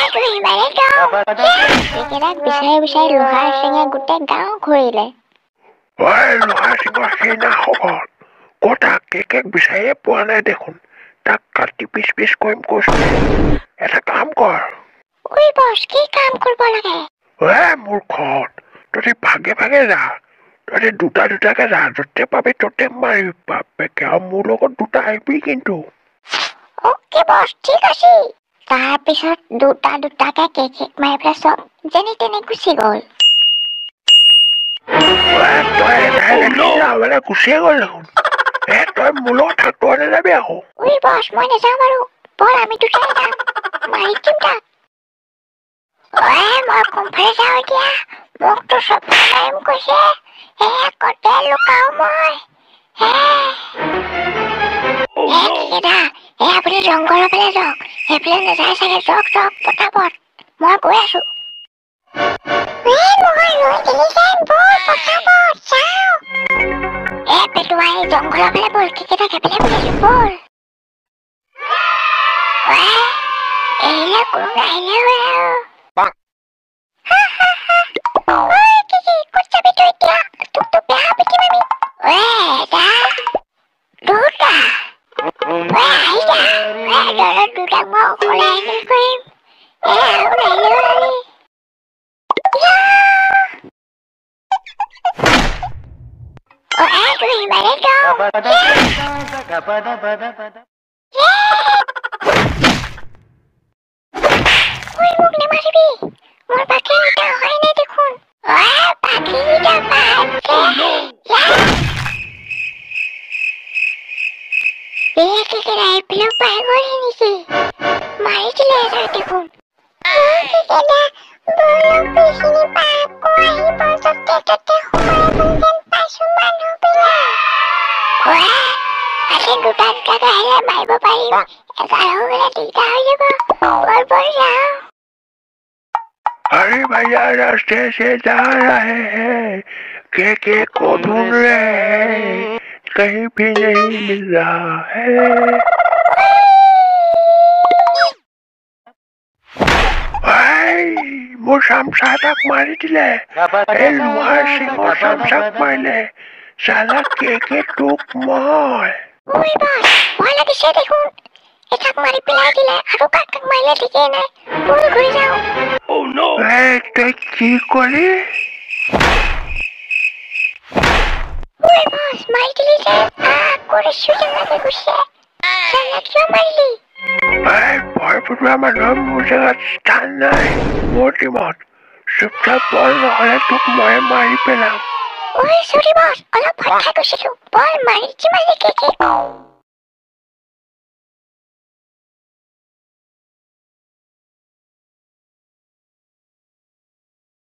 কেকেৰাক বিচাৰি বিচাৰি লোহাৰ চিঙে গোটেই গাঁও ঘূৰিলে। লোহাৰ চিঙৰ সেইনা খবৰ ক'তা কেকেক বিচাৰিয়ে পোৱা নাই দেখোন। তাক কাটি পিচ পিচ কৰিম কৈছো। এটা কাম কৰ। ঐ বছ, কি কাম কৰিব লাগে? মূৰ্খত, তহঁতি ভাগে ভাগে যা। তহঁতি দুটা দুটাকে যা, য'তে পাবি ত'তে মাৰিবি বাপেকে। আৰু মোৰ লগত দুটা আহিবি কিন্তু। অ'কে বছ, ঠিক আছে। তাৰপিছত দুটা দুটাকে কেকেক মাৰি পেলাই চব যেনি তেনি গুচি গ'ল। তই এটাই গুচিয়ে গ'ল দেখোন। তই মোৰ লগত থাকতো নাযাবি আকৌ। ঐ বছ, মই নাযাওঁ বাৰু। বল আমি দুটাই যাম, মাৰি দিম তাক। মই কোনফালে যাওঁ এতিয়া? মোকতো চব মাৰিম কৈছে। কতে লুকাও মই? আপুনি জংঘলৰ ফালে যাওক। সেইফালে নাযায় চাগে। যাওক যাওক, পটাপট। মই গৈ আছো। পেটুৱাই জংঘলৰ ফালে বল। কেকেটা সেইফালে বুলিছো, বল। এৰিলে কোনো নাহিলে হ'ল আৰু। ক'ত যাবি তই এতিয়া? তোকতো বেয়া পিটিম আমি। দুটা আহি যা। দুটাক মই অকলে হেণ্ডেল কৰিম। আৰু নাহিলে হ'ল আমি। তুই ইমানে দম। মোক নেমাৰিবি। মোৰ পাখিকেইটা অহাই নাই দেখোন। পাখিকেইটা কেকেৰা এইফালেও পাই গ'লহি নেকি? মাৰি দিলে এটাক দেখোন। দুটা দুটাকে আহিলে মাৰিব পাৰিম। এগাল হৈ গ'লে দিগদাৰ হৈ যাব। বল বল যাওঁ। अरे भैया रास्ते से जा रहे हैं, के को ढूंढ रहे हैं, कहीं भी नहीं मिल रहा है। মোৰ চামচাটাক মাৰি দিলে। এই লোহাৰ চিঙৰ চামচাক মাৰিলে। চালা কেকে তোক মই। ভয় লাগিছে দেখোন। এটাক মাৰি পেলাই দিলে আৰু কাক মাৰিলে ঠিকেই নাই। বল ঘূৰি যাওঁ। তই কি কৰি? মাৰি দিলি যে। কৰিছো যেনেকে কৈছে। কিয় মাৰিলি? ভয় পটোৱা মানুহৰ মোৰ জেগাত স্থান নাই। মোৰ টিমত চুপচাপ বল, নহ'লে তোক মই মাৰি পেলাম। চৰি বছ, অলপ ভয় খাই গৈছিলো। বল মাৰি দিম আজি কেকে।